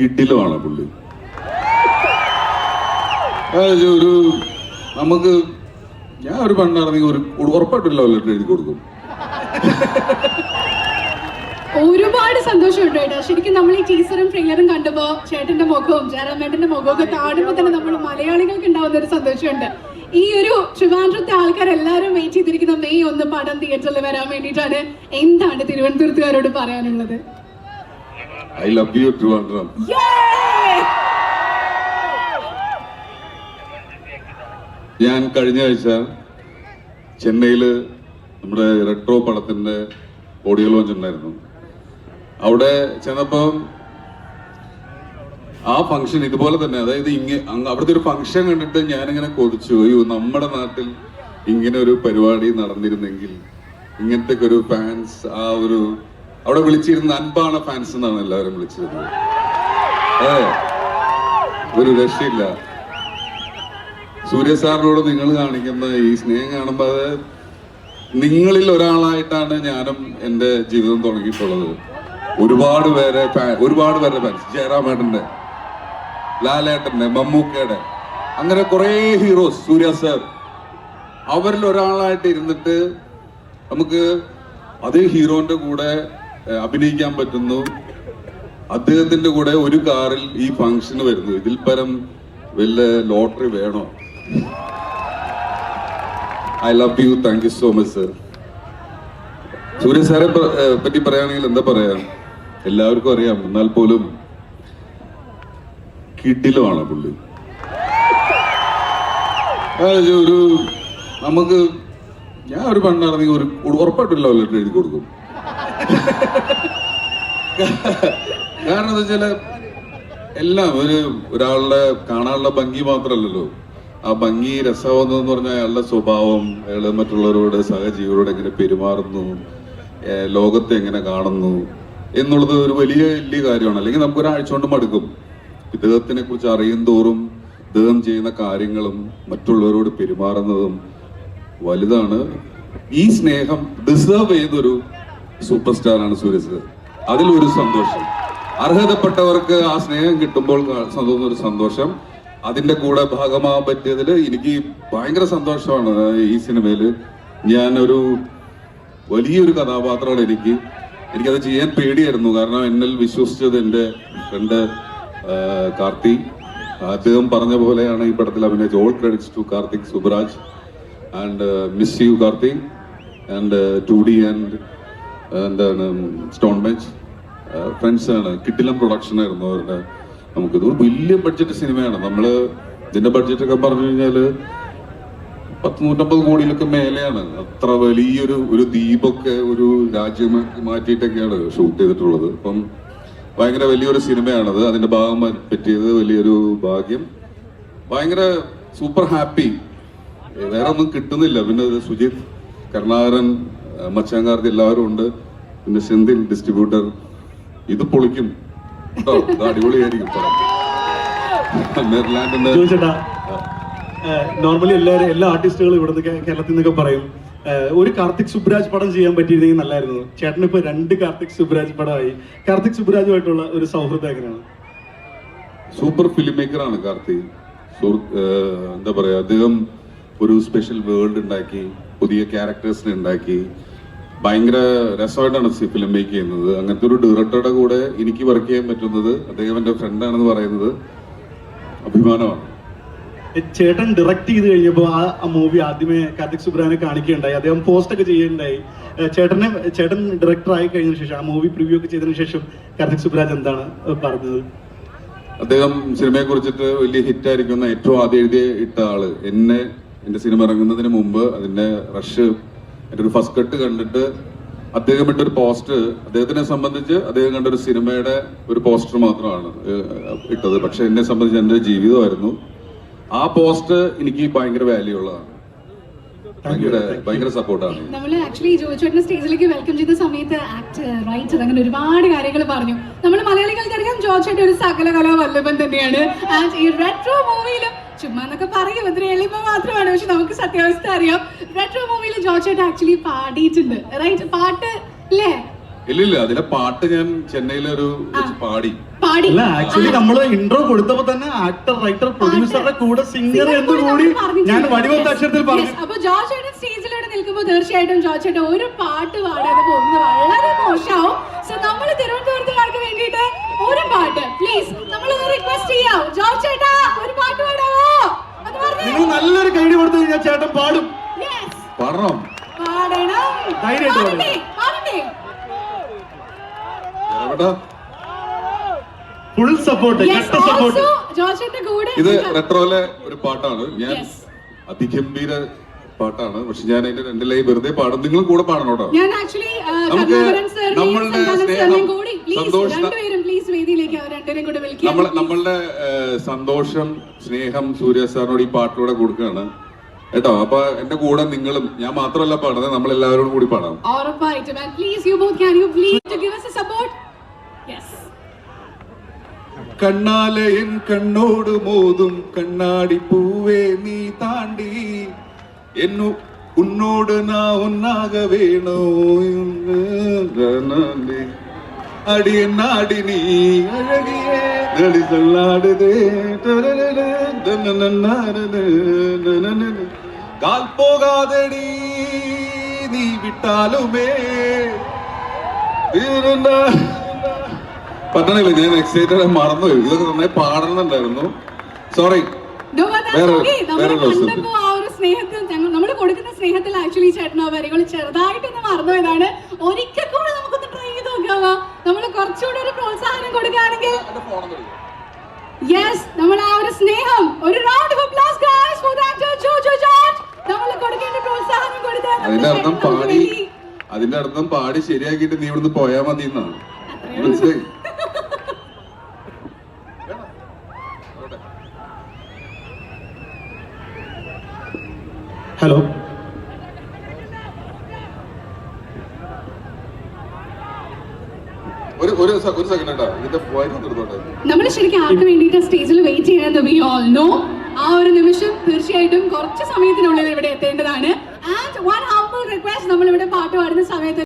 കിടിലമാണ് പുള്ളി. ഒരു നമുക്ക് ഞാൻ ഒരു പെണ്ണാണെങ്കിൽ ഒരു ഉറപ്പായിട്ടില്ല ലെറ്റർ എഴുതി കൊടുക്കും. ഒരുപാട് സന്തോഷമുണ്ട് കേട്ടോ. ശരിക്കും നമ്മൾ ഈ ടീസറും ട്രെയിലറും കണ്ടപ്പോ ചേട്ടന്റെ മുഖവും ജയറാമേട്ടന്റെ മുഖവും ഒക്കെ കാണുമ്പോൾ തന്നെ നമ്മൾ മലയാളികൾക്ക് ഉണ്ടാവുന്ന ഒരു സന്തോഷമുണ്ട്. ഈ ഒരു ട്രിവാൻഡ്രത്തെ ആൾക്കാരെല്ലാരും വെയിറ്റ് ചെയ്തിരിക്കുന്ന മെയ് 1 പടം തിയേറ്ററിൽ വരാൻ വേണ്ടിയിട്ടാണ്. എന്താണ് തിരുവനന്തപുരത്തുകാരോട് പറയാനുള്ളത്? I love U Trivandrum. ഞാൻ കഴിഞ്ഞ ആഴ്ച ചെന്നൈയില് നമ്മുടെ റെട്രോ പടത്തിന്റെ ഓഡിയോ ലോഞ്ച് ഉണ്ടായിരുന്നു. അവിടെ ചെന്നപ്പോ ആ ഫംഗ്ഷൻ ഇതുപോലെ തന്നെ, അതായത് അവിടുത്തെ ഒരു ഫംഗ്ഷൻ കണ്ടിട്ട് ഞാനിങ്ങനെ കൊതിച്ചു, അയ്യോ നമ്മുടെ നാട്ടിൽ ഇങ്ങനെ ഒരു പരിപാടി നടന്നിരുന്നെങ്കിൽ, ഇങ്ങനത്തെ ഒരു ഫാൻസ്, ആ ഒരു അവിടെ വിളിച്ചിരുന്ന അൻപാണ് ഫാൻസ് എന്നാണ് എല്ലാവരും വിളിച്ചിരുന്നത്. അതെ, ഒരു രക്ഷയില്ല. സൂര്യ സാറിനോട് നിങ്ങൾ കാണിക്കുന്ന ഈ സ്നേഹം കാണുമ്പോൾ അത് നിങ്ങളിൽ ഒരാളായിട്ടാണ് ഞാനും എൻ്റെ ജീവിതം തുടങ്ങിയിട്ടുള്ളത്. ഒരുപാട് പേരുടെ ഫാൻസ്, ജയറാമേട്ടന്റെ, ലാലേട്ടന്റെ, മമ്മൂക്കയുടെ, അങ്ങനെ കുറെ ഹീറോസ്, സൂര്യ സാർ, അവരിൽ ഒരാളായിട്ട് ഇരുന്നിട്ട് നമുക്ക് അതേ ഹീറോന്റെ കൂടെ അഭിനയിക്കാൻ പറ്റുന്നു. അദ്ദേഹത്തിന്റെ കൂടെ ഒരു കാറിൽ ഈ ഫംഗ്ഷന് വരുന്നു. ഇതിൽ പരം വല്ല ലോട്ടറി വേണോ? I love you, thank you so much sir. Surya സാറെ പറ്റി പറയുകയാണെങ്കിൽ എന്താ പറയാ, എല്ലാവർക്കും അറിയാം, എന്നാൽ പോലും കിടിലമാണ് പുള്ളി. ഒരു നമുക്ക് ഞാൻ ഒരു പെണ്ണാണെങ്കിൽ ഒരു ഉറപ്പായിട്ടില്ല ലെറ്റർ എഴുതി കൊടുക്കും. കാരണം എന്താ വെച്ചാല് എല്ലാം ഒരാളുടെ കാണാനുള്ള ഭംഗി മാത്രമല്ലല്ലോ, ആ ഭംഗി രസമാവുന്നതെന്ന് പറഞ്ഞാൽ അയാളുടെ സ്വഭാവം, അയാള് മറ്റുള്ളവരോട്, സഹജീവികളോട് എങ്ങനെ പെരുമാറുന്നു, ലോകത്തെ എങ്ങനെ കാണുന്നു എന്നുള്ളത് ഒരു വലിയ വലിയ കാര്യമാണ്. അല്ലെങ്കിൽ നമുക്ക് ഒരാഴ്ച കൊണ്ട് മടുക്കും. ഇദ്ദേഹത്തിനെ കുറിച്ച് അറിയും തോറും ഇദ്ദേഹം ചെയ്യുന്ന കാര്യങ്ങളും മറ്റുള്ളവരോട് പെരുമാറുന്നതും വലുതാണ്. ഈ സ്നേഹം ഡിസേർവ് ചെയ്തൊരു സൂപ്പർ സ്റ്റാറാണ് സൂര്യ സാർ. അതിലൊരു സന്തോഷം, അർഹതപ്പെട്ടവർക്ക് ആ സ്നേഹം കിട്ടുമ്പോൾ തോന്നുന്ന ഒരു സന്തോഷം, അതിന്റെ കൂടെ ഭാഗമാകാൻ പറ്റിയതിൽ എനിക്ക് ഭയങ്കര സന്തോഷമാണ്. ഈ സിനിമയിൽ ഞാനൊരു വലിയൊരു കഥാപാത്രമാണ്. എനിക്കത് ചെയ്യാൻ പേടിയായിരുന്നു. കാരണം എന്നിൽ വിശ്വസിച്ചത് എൻ്റെ ഫ്രണ്ട് കാർത്തി. അദ്ദേഹം പറഞ്ഞ പോലെയാണ് ഈ പടത്തിൽ അഭിനയിച്ച. All credits to Karthik Subbaraj and miss you Karthik and 2D and എന്താണ് സ്റ്റോൺ ബെഞ്ച് ഫ്രണ്ട്സ് ആണ്. കിടിലം പ്രൊഡക്ഷൻ ആയിരുന്നു അവരുടെ. നമുക്കിത് വലിയ ബഡ്ജറ്റ് സിനിമയാണ്. നമ്മള് ഇതിന്റെ ബഡ്ജറ്റ് ഒക്കെ പറഞ്ഞു കഴിഞ്ഞാല് 150 കോടിയിലൊക്കെ മേലെയാണ്. അത്ര വലിയൊരു ദ്വീപൊക്കെ ഒരു രാജ്യമാക്കി മാറ്റിയിട്ടൊക്കെയാണ് ഷൂട്ട് ചെയ്തിട്ടുള്ളത്. അപ്പം ഭയങ്കര വലിയൊരു സിനിമയാണത്. അതിന്റെ ഭാഗം പറ്റിയത് വലിയൊരു ഭാഗ്യം. ഭയങ്കര സൂപ്പർ ഹാപ്പി. വേറെ ഒന്നും കിട്ടുന്നില്ല. പിന്നെ സുജിത്, കരുണാകരൻ, മച്ചാങ്കാർത്തി എല്ലാവരും ഉണ്ട്. പിന്നെ സെന്തിൽ ഡിസ്ട്രിബ്യൂട്ടർ. ഇത് പൊളിക്കും കേട്ടോ, ഇത് അടിപൊളിയായിരിക്കും പടം. നെതർലാൻഡിന്റെ നോർമലി എല്ലാ ആർട്ടിസ്റ്റുകളും ഇവിടുന്ന് കേരളത്തിൽ നിന്നൊക്കെ പറയും ഒരു കാർത്തിക് സുബ്രാജ് പടം ചെയ്യാൻ പറ്റിയിരുന്നെങ്കിൽ നല്ലായിരുന്നു. ചേട്ടന് ഇപ്പൊ 2 കാർത്തിക് സുബ്രാജ് പടമായി. കാർത്തിക് സുബ്രാജുമായിട്ടുള്ള ഒരു സൗഹൃദം എങ്ങനെയാണ്? സൂപ്പർ ഫിലിം മേക്കറാണ് കാർത്തിക്. എന്താ പറയാ, അദ്ദേഹം ഒരു സ്പെഷ്യൽ വേൾഡ് ഉണ്ടാക്കി, പുതിയ ക്യാരക്ടേഴ്സിനെ ഉണ്ടാക്കി. ഭയങ്കര രസമായിട്ടാണ് ഫിലിം മേക്ക് ചെയ്യുന്നത്. അങ്ങനത്തെ ഒരു ഡയറക്ടറുടെ കൂടെ എനിക്ക് വർക്ക് ചെയ്യാൻ പറ്റുന്നത്, അദ്ദേഹം എൻ്റെ ഫ്രണ്ടാണെന്ന് പറയുന്നത് അഭിമാനമാണ്. ചേട്ടൻ ഡയറക്ട് ചെയ്ത് കഴിഞ്ഞപ്പോൾ ആ മൂവി ആദ്യമേ കാർത്തിക് സുബ്രാജിനെ കാണിക്കുകയുണ്ടായി. അദ്ദേഹം പോസ്റ്റ് ഒക്കെ ചെയ്യുന്നുണ്ടായി. ചേട്ടൻ ഡയറക്ടർ ആയി കഴിഞ്ഞ ശേഷം, ആ മൂവി പ്രിവ്യൂ ഒക്കെ ചെയ്തതിനു ശേഷം കാർത്തിക് സുബ്രാജ് എന്താണ് പറഞ്ഞത്? അദ്ദേഹം സിനിമയെ കുറിച്ചിട്ട് വലിയ ഹിറ്റായിരിക്കുന്ന ഏറ്റവും ആദ്യം ഇട്ട ആള് എന്റെ സിനിമ ഇറങ്ങുന്നതിന് മുമ്പ് അതിന്റെ റഷ്, എൻ്റെ ഒരു ഫസ്റ്റ് കട്ട് കണ്ടിട്ട് അദ്ദേഹം ഇട്ടൊരു പോസ്റ്റ്, അദ്ദേഹത്തിനെ സംബന്ധിച്ച് അദ്ദേഹം കണ്ട ഒരു സിനിമയുടെ ഒരു പോസ്റ്റർ മാത്രമാണ് ഇട്ടത്. പക്ഷെ എന്നെ സംബന്ധിച്ച് എൻ്റെ ജീവിതമായിരുന്നു. ആ പോസ്റ്റ് എനിക്ക് ഭയങ്കര വാല്യൂ ഉള്ളതാണ്. ഭയങ്കര സപ്പോർട്ടാണ്. നമ്മൾ ആക്ച്വലി ജോയിച്ചേട്ടനെ സ്റ്റേജിലേക്ക് വെൽക്കം ചെയ്ത സമയത്ത് ആക്ടർ, റൈറ്റർ, അങ്ങനെ ഒരുപാട് കാര്യങ്ങൾ പറഞ്ഞു. നമ്മൾ മലയാളികൾക്കറിയാം ജോയിച്ചേട്ടൻ ഒരു സകല കലാവല്ലഭൻ തന്നെയാണ്. ആൻഡ് ഈ റെട്രോ മൂവിയിലും ചുമ്മാ എന്നൊക്കെ പറയും, അതൊരു എളിമ മാത്രമാണ്. പക്ഷെ നമുക്ക് സത്യാവസ്ഥ അറിയാം. റെട്രോ മൂവിയിൽ ജോയിച്ചേട്ടൻ ആക്ച്വലി പാടിയിട്ടുണ്ട്, റൈറ്റ്? പാട്ട് ഇല്ലേ? ഇല്ലില്ല, അതിലെ പാട്ട് ഞാൻ ചെന്നൈയിലൊരു പാടി. അല്ല ആക്ച്വലി നമ്മള് ഇൻട്രോ കൊടുത്തപ്പോ തന്നെ ആക്ടർ റൈറ്റർ പ്രൊഡ്യൂസറുടെ കൂടെ സിംഗർ എന്ന് കൂടി ഞാൻ വടിവത്ത അക്ഷരത്തിൽ പറഞ്ഞു. അപ്പൊ ജോർജ് ചേട്ടൻ സ്റ്റേജിലൂടെ നിൽക്കുമ്പോൾ തീർച്ചയായിട്ടും ജോർജ് ചേട്ടൻ ഒരു പാട്ട് പാടാതെ പോകുന്നത് വളരെ മോശമാവും. സോ നമ്മൾ തിരുവനന്തപുരത്തുകാർക്ക് വേണ്ടിയിട്ട് ഒരു പാട്ട് പ്ലീസ് നമ്മൾ റിക്വസ്റ്റ് ചെയ്യാം. ജോർജ് ചേട്ടാ ഒരു പാട്ട് പാടാവോ? അത് പറഞ്ഞേ. നിങ്ങൾ നല്ലൊരു കൈഡി കൊടുത്തു കഴിഞ്ഞാൽ ചേട്ടൻ പാടും. പാടണം, പാടണം, പാടണ്ടേ പാടണ്ടേ. എവിടെ ഫുൾ സപ്പോർട്ട്, കട്ട സപ്പോർട്ട്. ജോർജ് ചേട്ടന്റെ കൂടെ ഇത് റെട്രോയിലെ ഒരു പാട്ടാണ്. ഞാൻ അതിഗംഭീര പാട്ടാണ്, പക്ഷെ ഞാൻ അതിന്റെ 2 ലൈൻ വെറുതെ പാടും. നിങ്ങൾ കൂടെ പാടണം കേട്ടോ. ഞാൻ ആക്ച്വലി നമ്മളുടെ നമ്മളുടെ സന്തോഷം സ്നേഹം സൂര്യ സാറിനോട് ഈ പാട്ടിലൂടെ കൊടുക്കുകയാണ് കേട്ടോ. അപ്പൊ എന്റെ കൂടെ നിങ്ങളും, ഞാൻ മാത്രമല്ല പാടുന്നത്, നമ്മൾ എല്ലാവരോടും കൂടി പാടാം. കണ്ണാലെ എൻ കണ്ണോട് മോതും കണ്ണാടി പൂവേ നീ താണ്ടി എന്നു ഉന്നോട് നാ ഒന്നാക വേണോ അടിയനാടി നീ അഴകിയേ നടി சொல்லாடுதே കാൽ പോകാതെടി നീ വിട്ടാലുമേ പറ്റണില്ല, ഞാൻ എക്സൈറ്റഡ് മറന്നുപോയി. ഇതൊക്കെ നന്നായി പാടണമെന്നുണ്ടായിരുന്നു. സോറി. നമ്മൾ കൊടുക്കുന്ന സ്നേഹത്തിൽ ആക്ച്വലി ചേട്ടനോ വരികൾ ചെറുതായിട്ടൊന്ന് മറന്നുപോയതാണ്. ഒരിക്കൽ കൂടെ നമുക്കൊന്ന് ട്രൈ ചെയ്ത് നോക്കാമോ? നമ്മൾ കുറച്ചുകൂടെ ഒരു പ്രോത്സാഹനം കൊടുക്കുകയാണെങ്കിൽ യെസ്, നമ്മൾ ആ ഒരു സ്നേഹം, ഒരു round of applause guys for actor Joju George. നമ്മൾ കൊടുക്കേണ്ട പ്രോത്സാഹനം കൊടുത്താൽ അതിന്റെ അർത്ഥം പാടി ശരിയാക്കിയിട്ട് നീ ഇവിടുന്ന് പോയാ മതി എന്നാണ്. മനസ്സിലായി? ഹലോ, ഒരു സെക്കൻഡ് കേട്ടോ, ഇതിന്റെ വരി നിർത്തോട്ടെ. നമ്മൾ ശരിക്കും ആർക്ക് വേണ്ടിയിട്ട് സ്റ്റേജിൽ വെയിറ്റ് ചെയ്യുന്നത് വി ഓൾ നോ. ആ ഒരു നിമിഷം തീർച്ചയായിട്ടും കുറച്ച് സമയത്തിനുള്ളിൽ ഇവിടെ എത്തേണ്ടതാണ്. ആൻഡ് വൺ ഹംബിൾ റിക്വസ്റ്റ്, നമ്മൾ ഇവിടെ പാട്ട് പാടുന്ന സമയത്ത്